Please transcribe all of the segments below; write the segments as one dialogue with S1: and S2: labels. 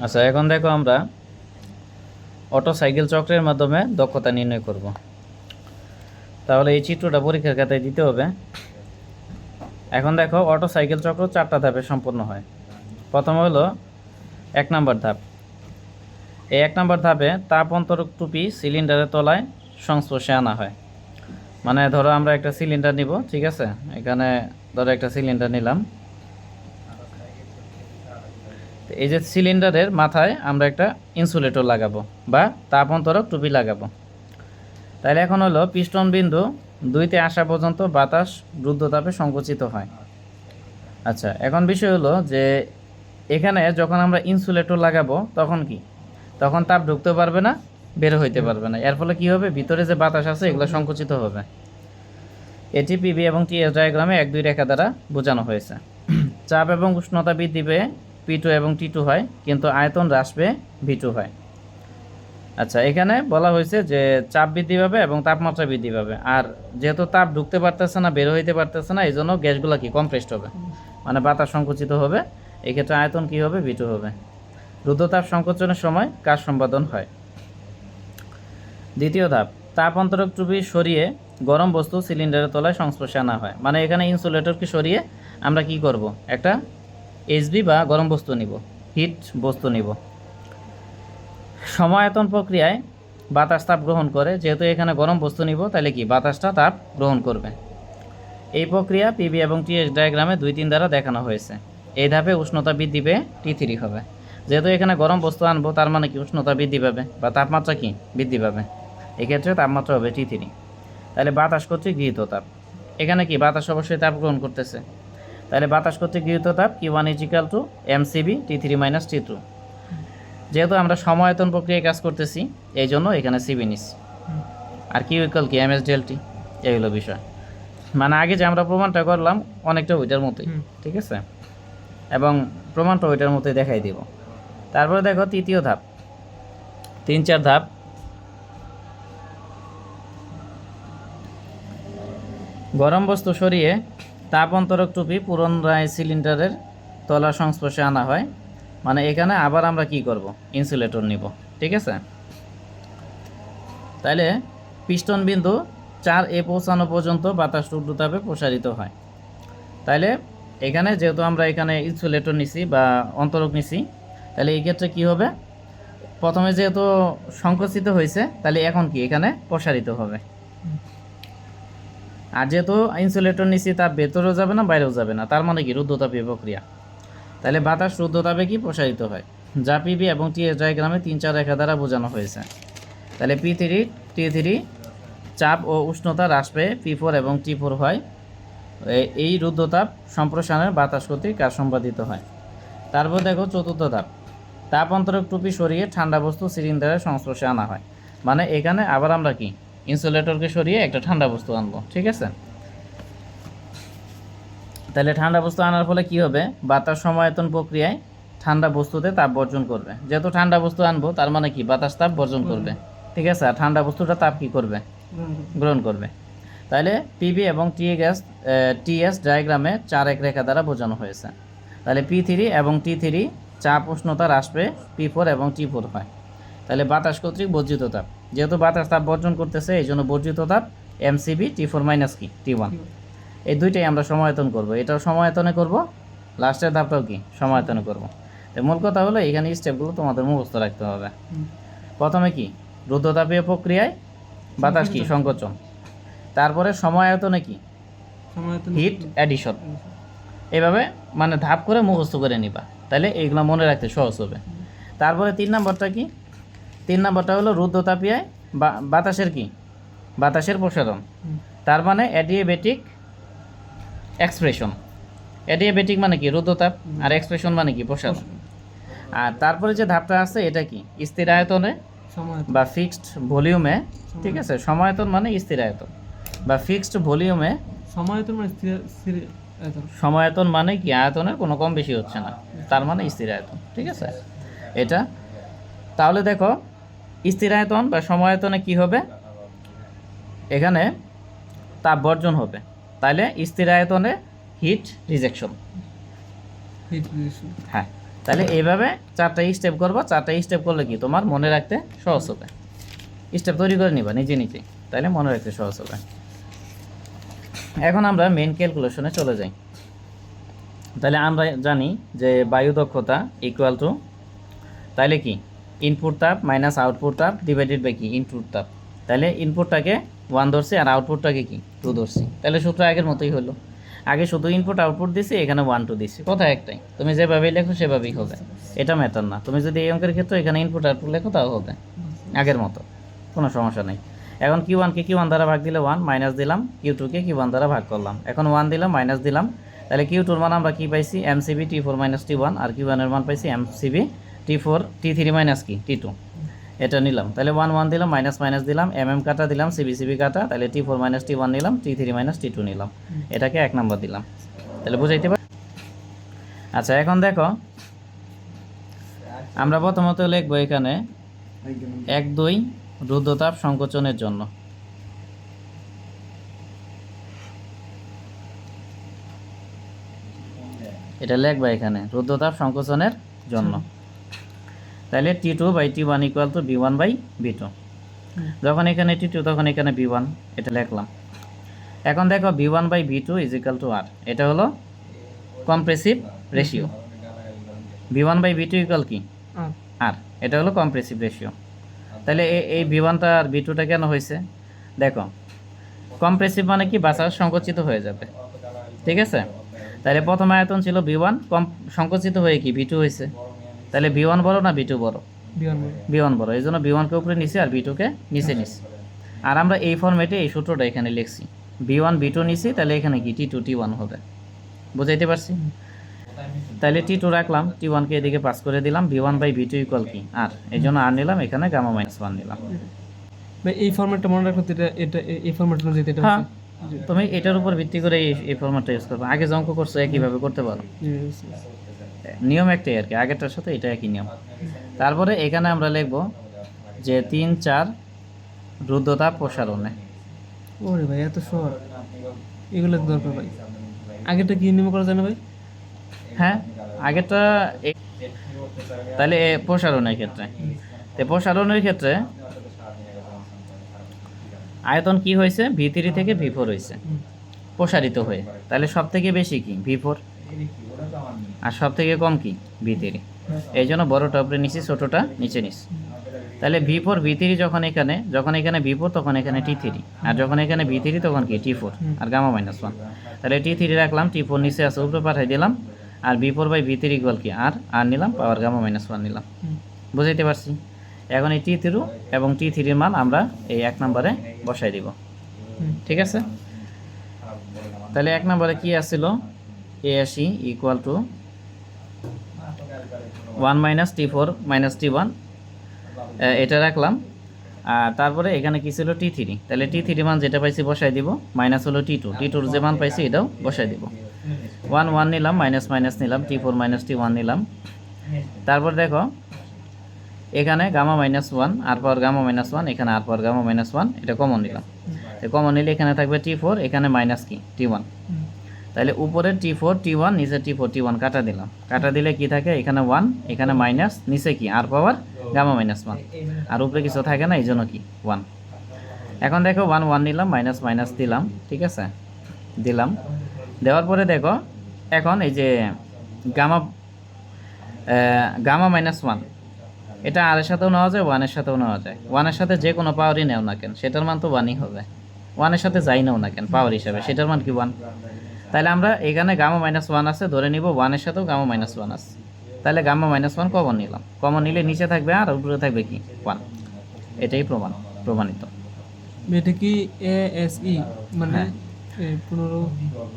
S1: আচ্ছা, এখন দেখো আমরা অটো সাইকেল চক্রের মাধ্যমে দক্ষতা নির্ণয় করব। তাহলে এই চিত্রটা পরীক্ষার খাতায় দিতে হবে। এখন দেখো অটো সাইকেল চক্র 4টা ধাপে সম্পন্ন হয়। প্রথম হলো 1 নম্বর ধাপ। এই 1 নম্বর ধাপে তাপ অন্তরক টুপি সিলিন্ডারের তলায় সংস্পর্শে আনা হয়। মানে ধরো আমরা একটা সিলিন্ডার নিব, ঠিক আছে? এখানে ধরো একটা সিলিন্ডার নিলাম। এই যে সিলিন্ডারের মাথায় আমরা একটা ইনসুলেটর লাগাবো বা তাপ অন্তরক টুপি লাগাবো। তাহলে এখন হলো পিস্টন বিন্দু 2তে আসা পর্যন্ত বাতাস রুদ্ধতাপে সংকুচিত হয়। আচ্ছা, এখন বিষয় হলো যে এখানে যখন আমরা ইনসুলেটর লাগাবো তখন কি, তখন তাপ ঢুকতে পারবে না, বের হইতে পারবে না। এর ফলে কি হবে, ভিতরে যে বাতাস আছে এগুলো সংকুচিত হবে। এটি পিবি এবং টিএস ডায়াগ্রামে 1-2 রেখা দ্বারা বোঝানো হয়েছে। চাপ এবং উষ্ণতা বৃদ্ধি পেয়ে পি2 এবং টি2 হয়, কিন্তু আয়তন হ্রাস পেয়ে ভি2 হয়। আচ্ছা, এখানে বলা হয়েছে যে চাপ বৃদ্ধি পাবে এবং তাপমাত্রা বৃদ্ধি পাবে। আর যেহেতু তাপ ঢুকতে পারতেছে না, বের হইতে পারতেছে না, এই জন্য গ্যাসগুলো কি কমপ্রেসড হবে, মানে বাতাস সংকুচিত হবে। এক্ষেত্রে আয়তন কি হবে, ভি2 হবে। রুদ্ধতাপ সংকোচনের সময় কাজ সম্পাদন হয়। দ্বিতীয় ধাপ, তাপ অন্তরক টুপি সরিয়ে গরম বস্তু সিলিন্ডারের তলায় সংস্পর্শে আনা হয়। মানে এখানে ইনসুলেটরকে সরিয়ে আমরা কি করব, একটা এইচবি বা গরম বস্তু নিব, হিট বস্তু নিব। সমায়তন প্রক্রিয়ায় বাতাস তাপ গ্রহণ করে, যেহেতু এখানে গরম বস্তু নিব তাহলে কি বাতাসটা তাপ গ্রহণ করবে। এই প্রক্রিয়া পিবি এবং টিএস ডায়াগ্রামে 2-3 দ্বারা দেখানো হয়েছে। এই ধাপে উষ্ণতা বৃদ্ধি পেয়ে টি3 হবে। যেহেতু এখানে গরম বস্তু আনবো তার মানে কি উষ্ণতা বৃদ্ধি পাবে বা তাপমাত্রা কি বৃদ্ধি পাবে, এক্ষেত্রে তাপমাত্রা হবে টি3। তাহলে বাতাস কর্তৃক গৃহীত তাপ, এখানে কি বাতাস অবশ্যই তাপ গ্রহণ করতেছে, তাহলে বাতাস কর্তৃক গৃহীত তাপ Q1 = mcv T3 - T2। যেহেতু আমরা সমায়তন প্রক্রিয়ায় কাজ করতেছি এই জন্য এখানে সিবি নিচ্ছি। আর Q = কি ms∆T। এই হলো বিষয়। মানে আগে যে আমরা প্রমাণটা করলাম অনেকটা ওইটার মতোই, ঠিক আছে? এবং প্রমাণটা ওইটার মতোই দেখাই দিব। তারপরে দেখো তৃতীয় ধাপ, 3-4 ধাপ। গরম বস্তু সরিয়ে তাপ অন্তরক টুপি পুনরায় সিলিন্ডারের তলার সংস্পর্শে আনা হয়। মানে এখানে আবার আমরা কি করব, ইনসুলেটর নিব, ঠিক আছে? তাহলে পিস্টন বিন্দু 4 পৌঁছানো পর্যন্ত বাতাস রুদ্ধতাপে প্রসারিত হয়। তাহলে এখানে যেহেতু আমরা এখানে ইনসুলেটর নিছি বা অন্তরক নিছি, তাহলে এই ক্ষেত্রে কী হবে, প্রথমে যেহেতু সংকুচিত হয়েছে তাহলে এখন কি এখানে প্রসারিত হবে। আর যেহেতু ইনসুলেটর নিছি তাপ ভেতরেও যাবে না বাইরেও যাবে না, তার মানে কি রুদ্ধতাপীয় প্রক্রিয়া। তাহলে বাতাস রুদ্ধতাপে কি প্রসারিত হয়, যা পিবি এবং টিএস ডায়াগ্রামে 3-4 রেখা দ্বারা বোঝানো হয়েছে। তাহলে P3 T3 চাপ ও উষ্ণতা হ্রাস পেয়ে P4 এবং T4 হয়। এই রুদ্ধতাপ সম্প্রসারণের বাতাস কর্তৃক কাজ সম্পাদিত হয়। তারপর দেখো চতুর্থ ধাপ, তাপ অন্তরক টুপি সরিয়ে ঠান্ডা বস্তু সিলিন্ডারের সংস্পর্শে আনা হয়। মানে এখানে আবার আমরা কি ইনসুলেটরকে সরিয়ে একটা ঠান্ডা বস্তু আনবো, ঠিক আছে? তাহলে ঠান্ডা বস্তু আনার ফলে কি হবে, বাতাস সমায়তন প্রক্রিয়ায় ঠান্ডা বস্তুতে তাপ বর্জন করবে। যেহেতু ঠান্ডা বস্তু আনবো তার মানে কি বাতাস তাপ বর্জন করবে, ঠিক আছে? আর ঠান্ডা বস্তুটা তাপ কি করবে, গ্রহণ করবে। তাহলে পিবি এবং টিএস ডায়াগ্রামে 4 রেখা দ্বারা বোঝানো হয়েছে। তাহলে P3 এবং T3 চাপ উষ্ণতা হ্রাস পেয়ে P4 এবং T4 হয়। তাহলে বাতাস কর্তৃক বর্জিত তাপ, যেহেতু বাতাস তাপ বর্জন করতেছে এই জন্য বর্জিত তাপ mcv T4 - কি T1। এই দুইটাই আমরা সমায়তন করব, এটাও সমায়তনে করব, লাস্টের ধাপটাও কি সমায়তনে করব। তো মূল কথা হলো এখানে স্টেপগুলো তোমাদের মুখস্থ রাখতে হবে। প্রথমে কি রুদ্ধতাপীয় প্রক্রিয়ায় বাতাস কি সংকোচন, তারপরে সমায়তনে কি হিট অ্যাডিশন। এইভাবে মানে ধাপ করে মুখস্থ করে নিবা, তাহলে এইগুলো মনে রাখতে সহজ হবে। তারপরে 3 নম্বরটা কি, 3 নম্বরটা হলো রুদ্ধতাপীয় বাতাসের কি বাতাসের প্রসারণ। তার মানে অ্যাডিয়াবেটিক এক্সপ্রেশন। অ্যাডিয়াবেটিক মানে কি রুদ্ধতাপ, আর এক্সপ্রেশন মানে কি প্রসারণ। আর তারপরে যে ধাপটা আছে এটা কি স্থির আয়তনে বা ফিক্সড ভলিউমে, ঠিক আছে? সমায়তন মানে স্থির আয়তন বা ফিক্সড ভলিউমে। সমায়তন মানে কি আয়তনের কোনো কম বেশি হচ্ছে না, তার মানে স্থির আয়তন, ঠিক আছে? এটা তাহলে দেখো স্থির আয়তন বা সমায়তনে কি হবে, এখানে তাপ বর্জন হবে। তাহলে স্থির আয়তনে হিট রিজেকশন। হ্যাঁ, তাহলে এইভাবে 4টা স্টেপ করবা, 4টা স্টেপ করলে কি তোমার মনে রাখতে সহজ হবে। স্টেপ তৈরি করে নিবা নিজে নিজে, তাহলে মনে রাখতে সহজ হবে। এখন আমরা মেইন ক্যালকুলেশনে চলে যাই। তাহলে আমরা জানি যে বায়ু দক্ষতা ইকুয়াল টু, তাহলে কি ইনপুট তাপ মাইনাস আউটপুট তাপ ডিভাইডেড বাই কি ইনপুট তাপ। তাহলে ইনপুটটাকে 1 ধরছি আর আউটপুটটাকে কি 2 ধরছি। তাহলে সূত্র আগের মতোই হলো, আগে শুধু ইনপুট আউটপুট দিছি, এখানে 1 2 দিছি, কথা একটাই। তুমি যেভাবেই লেখো সেভাবেই হবে, এটা ম্যাটার না। তুমি যদি এই অঙ্কের ক্ষেত্রে এখানে ইনপুট আউটপুট লেখো তাও হবে আগের মতো, কোনো সমস্যা নেই। এখন Q1কে Q1 দ্বারা ভাগ দিলে 1, মাইনাস দিলাম। Q2কে Q1 দ্বারা ভাগ করলাম, এখন 1 দিলাম, মাইনাস দিলাম। তাহলে Q2-র মান আমরা কি পাইছি MCB T4 মাইনাস T1, আর Q1-এর মান পাইছি MCB T4 T3 মাইনাস কি T2, এটা নিলাম। তাহলে 1 1 দিলাম, মাইনাস মাইনাস দিলাম, কাটা দিলাম, CB কাটা, তাহলে T4 মাইনাস T1 নিলাম, T3 মাইনাস T2 নিলাম, এটাকে 1 নাম্বার দিলাম। তাহলে বুঝাইতে পারি। আচ্ছা এখন দেখো আমরা প্রথমত লিখবো এখানে 1 2 রুদ্ধতাপ সংকোচনের জন্য। এটা লিখবা এখানে রুদ্ধতাপ সংকোচনের জন্য। তাহলে T2 by T1 equal to B1 by B2। যখন এখানে T2 তখন এখানে B1, এটা লিখলাম। এখন দেখো B1 by B2 is equal to R, এটা হলো compressive ratio. B1 by B2 equal কি R, এটা হলো কম্প্রেসিভ রেশিও। তাহলে এই B1টা আর B2টা কেন হয়েছে দেখো, কম্প্রেসিভ মানে কি বাতাস সংকুচিত হয়ে যাবে, ঠিক আছে। তাহলে প্রথম আয়তন ছিল B1, সংকুচিত হয়ে কি B2 হয়েছে। তাহলে B1 বড় না B2 বড়? B1 বড়, এই জন্য B1কে উপরে নিছি আর B2কে নিচে নিছি। আর আমরা এই ফরম্যাটে এই সূত্রটা এখানে লিখছি, B1 B2 নিছি, তাহলে এখানে কি T2 T1 হবে, বুঝাইতে পারছি। তাহলে T2 রাখলাম, T1কে এদিকে পাস করে দিলাম, B1 বাই B2 ইকুয়াল কি R, এই জন্য R নিলাম, এখানে গামা মাইনাস 1 নিলাম।
S2: এই ফরম্যাটটা মনে রাখো, এটা এই ফরম্যাট অনুযায়ী এটা
S1: হ্যাঁ, তুমি এটার উপর ভিত্তি করে এই ফরম্যাটটা ইউজ করবে। আগে যে অঙ্ক করছো একইভাবে করতে পারো, নিয়ম একটাই আর কি, আগেরটার সাথে এটা একই নিয়ম। তারপরে এখানে আমরা লিখব যে 3 4 রুদ্ধতাপ প্রসারণে।
S2: ওরে ভাই এত সহজ, এগুলো দরকার ভাই। আগেরটা কি নিয়ম করা যায় না ভাই?
S1: হ্যাঁ আগেরটা তাহলে প্রসারণের ক্ষেত্রে, প্রসারণের ক্ষেত্রে আয়তন কি হয়েছে V3 থেকে V4 হয়েছে প্রসারিত হয়ে। তাহলে সব থেকে বেশি কি V4 আর সব থেকে কম কি V3, এই জন্য বড়টা উপরে নিচে ছোটটা নিচে নিচে। তাহলে V4 V3 যখন এখানে V4 তখন এখানে T3, আর যখন এখানে V3 তখন কি T4 আর গামা মাইনাস 1। তাহলে T3 রাখলাম, T4 নিচে আছে উপরে পাঠাই দিলাম, আর V4 বাই V3 ইকুয়াল কি আর নিলাম, পাওয়ার গামা মাইনাস 1 নিলাম, বুঝাইতে পারছি। এখন এই T3 এবং T3 এর মান আমরা এই 1 নম্বরে বসাই দিব, ঠিক আছে। তাহলে 1 নম্বরে কি আসছিল A80 equal to 1 minus T4 minus T1, এটা রাখলাম। আর তারপরে এখানে কি ছিল T3, তাহলে T3 মান যেটা পাইছি বসাই দিব, মাইনাস হলো T2 যে মান পাইছি এটাও বসাই দিব। 1 1 নিলাম, মাইনাস মাইনাস নিলাম, T4 মাইনাস T1 নিলাম। তারপর দেখো এখানে গামা মাইনাস 1 আর পাওয়ার গামা মাইনাস 1, এখানে আর পাওয়ার গামা মাইনাস 1, এটা কমন নিলাম। কমন নিলে এখানে থাকবে T4, এখানে মাইনাস কি T1। তাহলে উপরে T4 T1, নিচে T4 T1 কাটা দিলাম, কাটা দিলে কি থাকে এখানে 1, এখানে মাইনাস, নিচে কি আর পাওয়ার গামা মাইনাস 1, আর উপরে কিছু থাকে না, এই জন্য কি 1। এখন দেখো 1 1 নিলাম, মাইনাস মাইনাস দিলাম, ঠিক আছে, দিলাম। দেওয়ার পরে দেখো এখন এই যে গামা মাইনাস 1, এটা আর এর সাথেও নেওয়া যায়, 1 এর সাথেও নেওয়া যায়। 1 এর সাথে যে কোনো পাওয়ারই নেও না কেন সেটার মান তো 1ই হবে, 1 এর সাথে যাই নাও না কেন পাওয়ার হিসাবে সেটার মান কি 1। তাহলে আমরা এখানে গামা মাইনাস 1 আছে, ধরে নিব 1 এর সাথেও গামা মাইনাস 1 আছে। তাহলে গামা মাইনাস 1 কমন নিলাম, কমন নিলে নিচে থাকবে আর উপরে থাকবে কি 1, এটাই প্রমাণিত।
S2: এটা কি ASE মানে 15।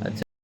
S1: আচ্ছা